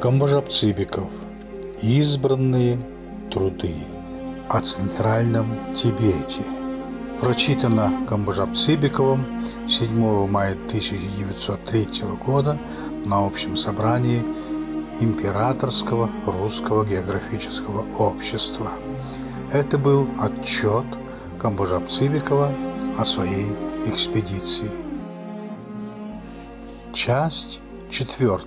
Камбажап-Цибиков. Избранные труды о Центральном Тибете. Прочитано Камбажап-Цибиковым 7 мая 1903 года на общем собрании Императорского русского географического общества. Это был отчет Камбажап-Цибикова о своей экспедиции. Часть 4.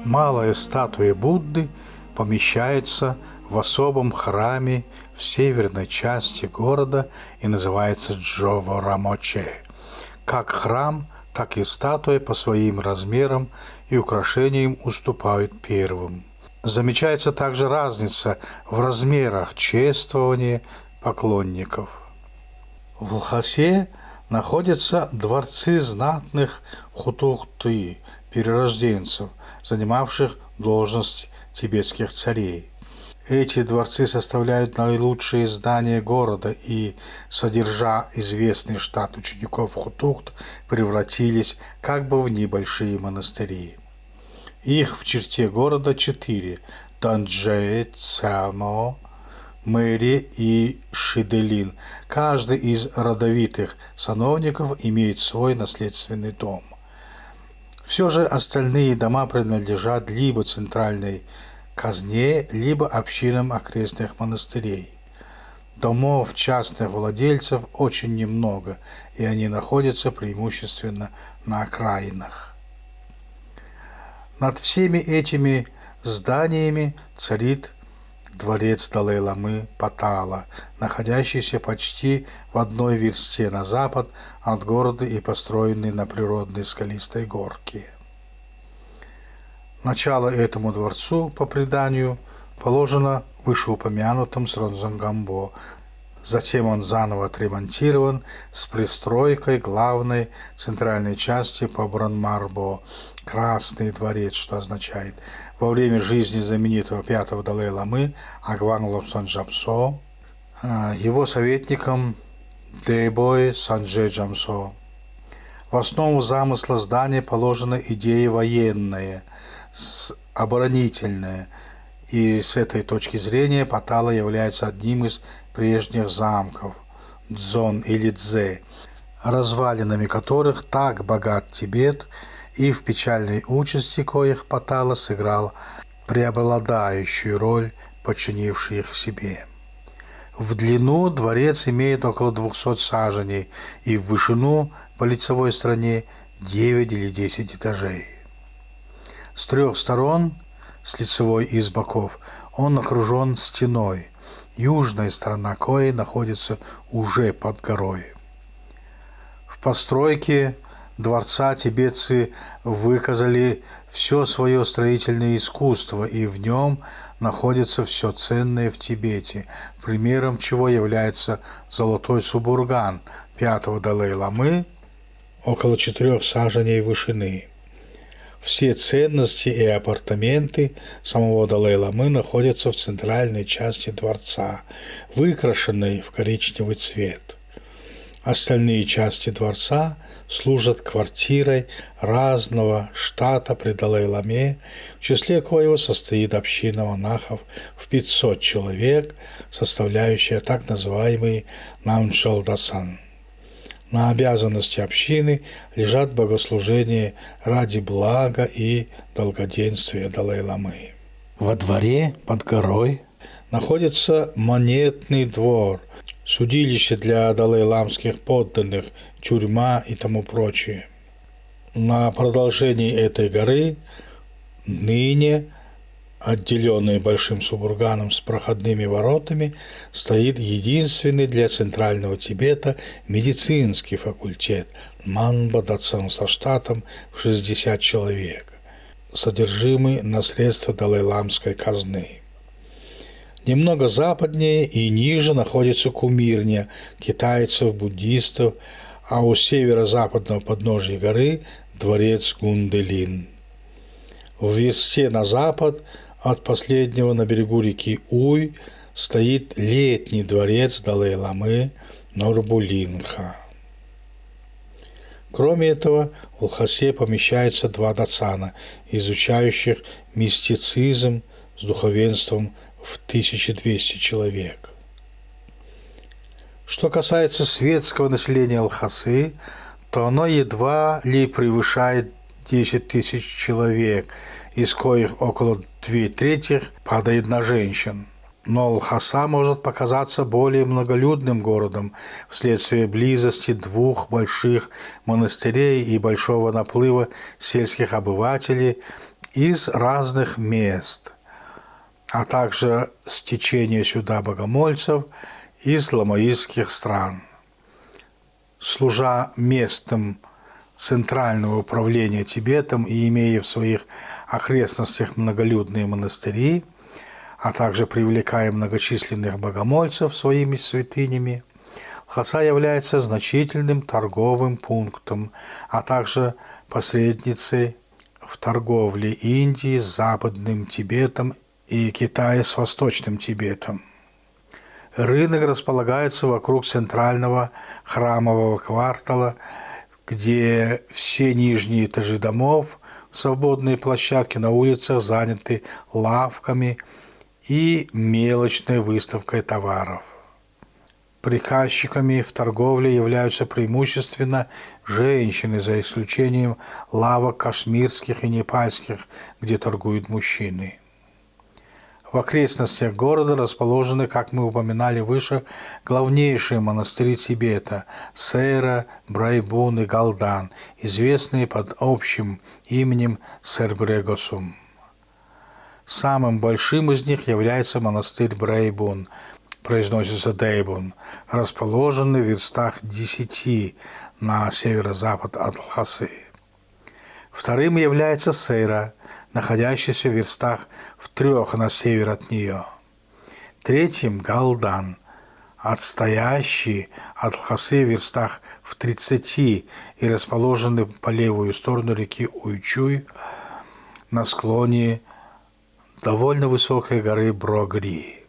Малая статуя Будды помещается в особом храме в северной части города и называется Джова-Рамоче. Как храм, так и статуя по своим размерам и украшениям уступают первым. Замечается также разница в размерах чествования поклонников. В Лхасе находятся дворцы знатных хутухты, перерожденцев, занимавших должность тибетских царей. Эти дворцы составляют наилучшие здания города и, содержа известный штат учеников хутухт, превратились как бы в небольшие монастыри. Их в черте города 4 – Танджэ, Цамо, Мэри и Шиделин. Каждый из родовитых сановников имеет свой наследственный дом. Все же остальные дома принадлежат либо центральной казне, либо общинам окрестных монастырей. Домов частных владельцев очень немного, и они находятся преимущественно на окраинах. Над всеми этими зданиями царит дворец Далай-ламы Патала, находящийся почти в одной версте на запад от города и построенный на природной скалистой горке. Начало этому дворцу, по преданию, положено вышеупомянутым Сронзонгамбо. Затем он заново отремонтирован с пристройкой главной центральной части по Бранмарбо, Красный дворец, что означает. Во время жизни знаменитого пятого Далай-ламы Агван Лобсон Джамсо, его советником Дэйбой Санджэ Джамсо. В основу замысла здания положена идея военная, оборонительная, и с этой точки зрения Патала является одним из прежних замков Дзон или Дзе, развалинами которых так богат Тибет, и в печальной участи коих Патала сыграл преобладающую роль, подчинивший их себе. В длину дворец имеет около 200 саженей и в вышину по лицевой стороне 9 или 10 этажей. С 3 сторон, с лицевой и с боков, он окружен стеной, южная сторона коей находится уже под горой. В постройке дворца тибетцы выказали все свое строительное искусство, и в нем находится все ценное в Тибете, примером чего является золотой субурган 5-го Далай-ламы около 4 саженей вышины. Все ценности и апартаменты самого Далай-ламы находятся в центральной части дворца, выкрашенной в коричневый цвет. Остальные части дворца служат квартирой разного штата при Далай-ламе, в числе коего состоит община монахов в 500 человек, составляющая так называемый Намчалдасан. На обязанности общины лежат богослужения ради блага и долгоденствия Далай-ламы. Во дворе под горой находится монетный двор, судилище для далай-ламских подданных, тюрьма и тому прочее. На продолжении этой горы, ныне отделенной большим субурганом с проходными воротами, стоит единственный для Центрального Тибета медицинский факультет Манба Дацен со штатом в 60 человек, содержимый на средства далай-ламской казны. Немного западнее и ниже находится кумирня китайцев, буддистов, а у северо-западного подножия горы – дворец Гунделин. В версте на запад от последнего на берегу реки Уй стоит летний дворец Далай-ламы Норбулингха. Кроме этого, в Лхасе помещаются 2 дацана, изучающих мистицизм с духовенством в 1200 человек. Что касается светского населения Лхасы, то оно едва ли превышает 10 тысяч человек, из коих около 2/3 падает на женщин. Но Лхаса может показаться более многолюдным городом вследствие близости 2 больших монастырей и большого наплыва сельских обывателей из разных мест, а также стечения сюда богомольцев из ламаистских стран. Служа местом центрального управления Тибетом и имея в своих окрестностях многолюдные монастыри, а также привлекая многочисленных богомольцев своими святынями, Лхаса является значительным торговым пунктом, а также посредницей в торговле Индии с Западным Тибетом и Китая с Восточным Тибетом. Рынок располагается вокруг центрального храмового квартала, где все нижние этажи домов, свободные площадки на улицах заняты лавками и мелочной выставкой товаров. Приказчиками в торговле являются преимущественно женщины, за исключением лавок кашмирских и непальских, где торгуют мужчины. В окрестностях города расположены, как мы упоминали выше, главнейшие монастыри Тибета – Сера, Брайбун и Галдан, известные под общим именем Сербрегосум. Самым большим из них является монастырь Брайбун, произносится Дейбун, расположенный в верстах 10 на северо-запад от Лхасы. Вторым является Сера, находящийся в верстах в 3 на север от нее. Третьим – Галдан, отстоящий от Лхасы в верстах в 30 и расположенный по левую сторону реки Уйчуй на склоне довольно высокой горы Брогри.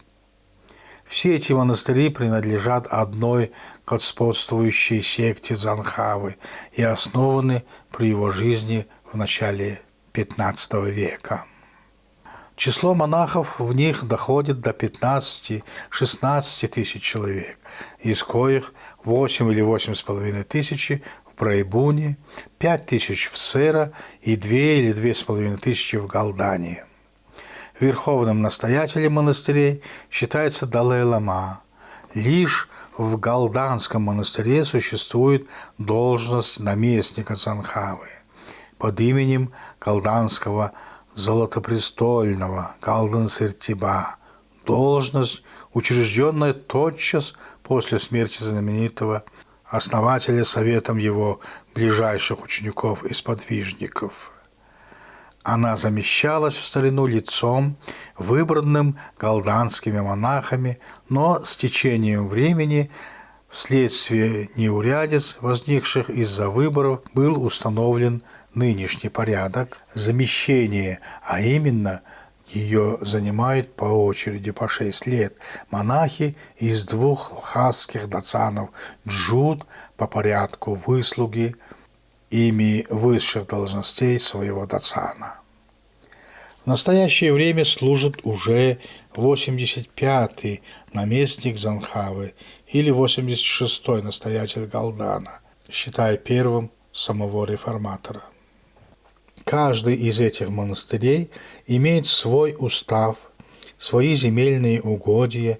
Все эти монастыри принадлежат одной господствующей секте Дзангхавы и основаны при его жизни в начале XV века. Число монахов в них доходит до 15-16 тысяч человек, из коих 8 или 8,5 тысячи в Брайбуне, 5 тысяч в Сера и 2 или 2,5 тысячи в Галдане. Верховным настоятелем монастырей считается Далай-лама. Лишь в Галданском монастыре существует должность наместника Дзангхавы под именем Галданского Золотопрестольного Галдан-Сертиба, должность, учрежденная тотчас после смерти знаменитого основателя советом его ближайших учеников и сподвижников. Она замещалась в старину лицом, выбранным галданскими монахами, но с течением времени, вследствие неурядиц, возникших из-за выборов, был установлен нынешний порядок замещения, а именно ее занимают по очереди по 6 лет монахи из 2 лхасских дацанов джуд по порядку выслуги ими высших должностей своего дацана. В настоящее время служит уже 85-й наместник Дзангхавы или 86-й настоятель Галдана, считая первым самого реформатора. Каждый из этих монастырей имеет свой устав, свои земельные угодья,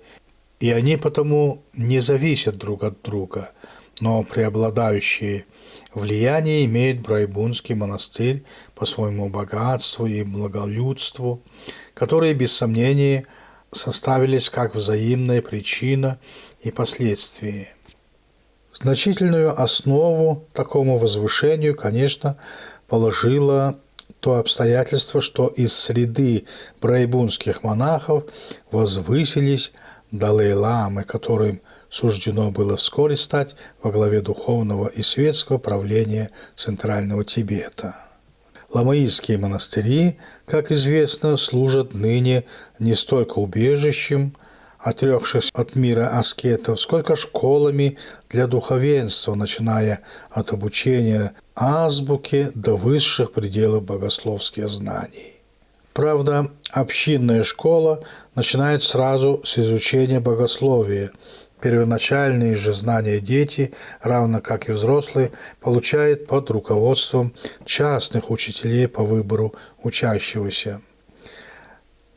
и они потому не зависят друг от друга, но преобладающее влияние имеет Брайбунский монастырь по своему богатству и благолюдству, которые, без сомнения, составились как взаимная причина и последствие. Значительную основу такому возвышению, конечно, положило то обстоятельство, что из среды брайбунских монахов возвысились Далай-ламы, которым суждено было вскоре стать во главе духовного и светского правления Центрального Тибета. Ламаистские монастыри, как известно, служат ныне не столько убежищем, отрекшись от мира аскетов, сколько школами для духовенства, начиная от обучения азбуке до высших пределов богословских знаний. Правда, общинная школа начинает сразу с изучения богословия. Первоначальные же знания дети, равно как и взрослые, получают под руководством частных учителей по выбору учащегося.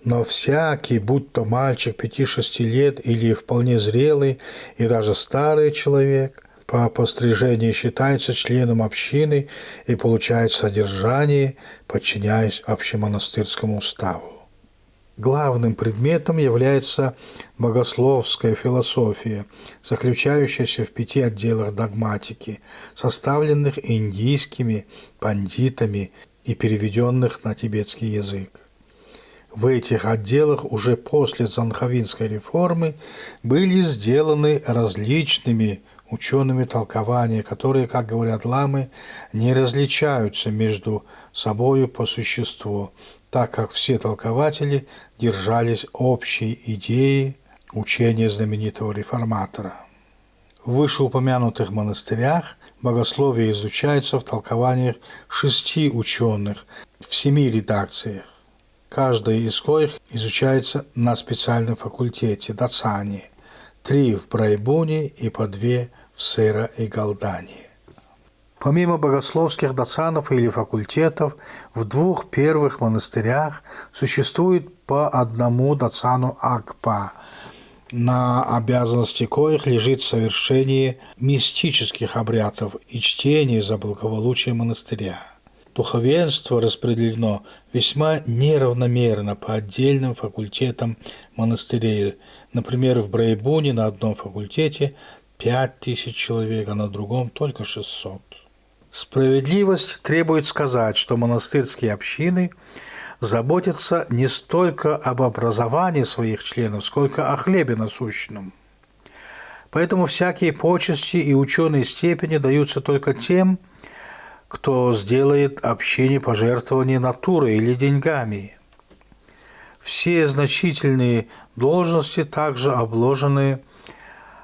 Но всякий, будь то мальчик 5-6 лет или вполне зрелый и даже старый человек, по пострижении считается членом общины и получает содержание, подчиняясь общемонастырскому уставу. Главным предметом является богословская философия, заключающаяся в 5 отделах догматики, составленных индийскими пандитами и переведенных на тибетский язык. В этих отделах уже после Дзонховинской реформы были сделаны различными учеными толкования, которые, как говорят ламы, не различаются между собою по существу, так как все толкователи держались общей идеи учения знаменитого реформатора. В вышеупомянутых монастырях богословие изучается в толкованиях 6 ученых в 7 редакциях, каждая из коих изучается на специальном факультете Дацани, 3 в Брайбуне и по 2 в Сера и Галдане. Помимо богословских дацанов или факультетов, в 2 первых монастырях существует по 1 дацану Агпа, на обязанности коих лежит совершение мистических обрядов и чтение за благополучие монастыря. Духовенство распределено весьма неравномерно по отдельным факультетам монастырей. Например, в Брайбуне на одном факультете 5000 человек, а на другом только 600. Справедливость требует сказать, что монастырские общины заботятся не столько об образовании своих членов, сколько о хлебе насущном. Поэтому всякие почести и ученые степени даются только тем, кто сделает общине пожертвование натурой или деньгами. Все значительные должности также обложены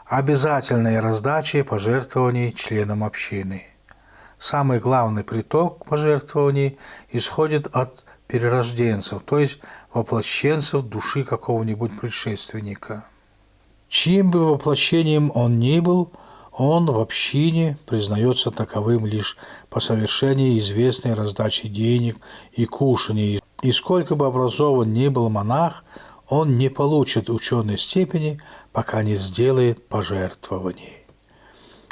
обязательной раздачей пожертвований членам общины. Самый главный приток пожертвований исходит от перерожденцев, то есть воплощенцев души какого-нибудь предшественника. Чьим бы воплощением он ни был, он в общине признается таковым лишь по совершении известной раздачи денег и кушаний, и сколько бы образован ни был монах, он не получит ученой степени, пока не сделает пожертвований.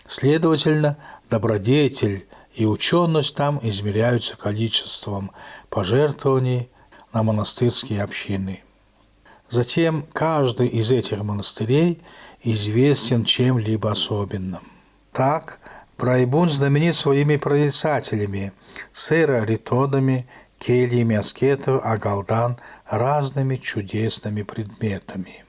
Следовательно, добродетель и ученость там измеряются количеством пожертвований на монастырские общины. Затем каждый из этих монастырей известен чем-либо особенным. Так, Брайбун знаменит своими прорицателями, Сера-ритонами, кельями аскетов, а Галдан – разными чудесными предметами.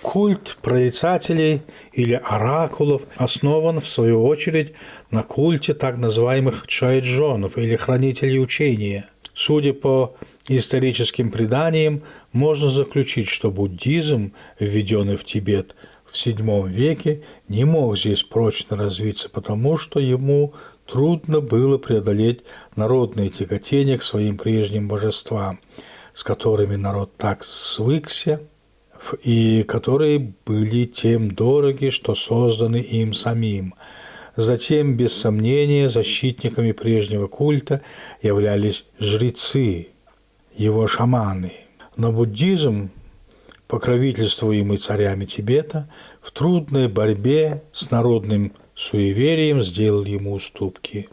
Культ прорицателей или оракулов основан, в свою очередь, на культе так называемых чайджонов или хранителей учения. Судя по историческим преданиям, можно заключить, что буддизм, введенный в Тибет в VII веке, не мог здесь прочно развиться, потому что ему трудно было преодолеть народное тяготение к своим прежним божествам, с которыми народ так свыкся, и которые были тем дороги, что созданы им самим. Затем, без сомнения, защитниками прежнего культа являлись жрецы, его шаманы. Но буддизм, покровительствуемый царями Тибета, в трудной борьбе с народным суеверием сделал ему уступки.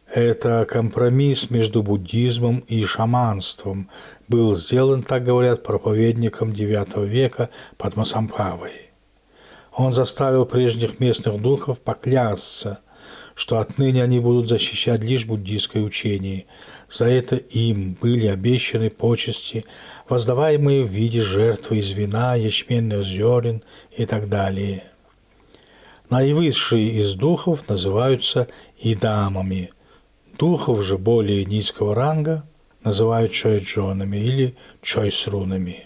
Это компромисс между буддизмом и шаманством был сделан, так говорят, проповедником IX века Падмасамбхавой. Он заставил прежних местных духов поклясться, что отныне они будут защищать лишь буддийское учение. За это им были обещаны почести, воздаваемые в виде жертвы из вина, ячменных зерен и так далее. Наивысшие из духов называются идамами. Духов же более низкого ранга называют чойджонами или чойсрунами.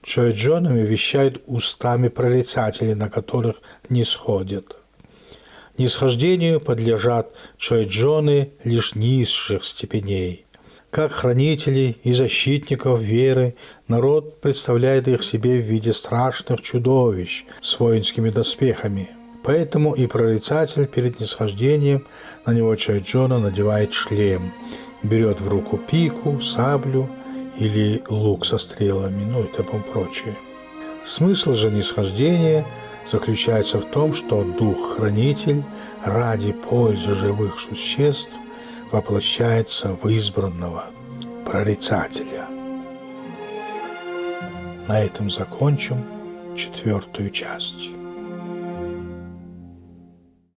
Чоэджонами вещают устами прорицателей, на которых не сходят. Нисхождению подлежат чоэджоны лишь низших степеней. Как хранителей и защитников веры, народ представляет их себе в виде страшных чудовищ с воинскими доспехами. Поэтому и прорицатель перед нисхождением на него чоэджона надевает шлем, берет в руку пику, саблю или лук со стрелами, и тому прочее. Смысл же нисхождения заключается в том, что дух-хранитель ради пользы живых существ воплощается в избранного прорицателя. На этом закончим 4-ю часть.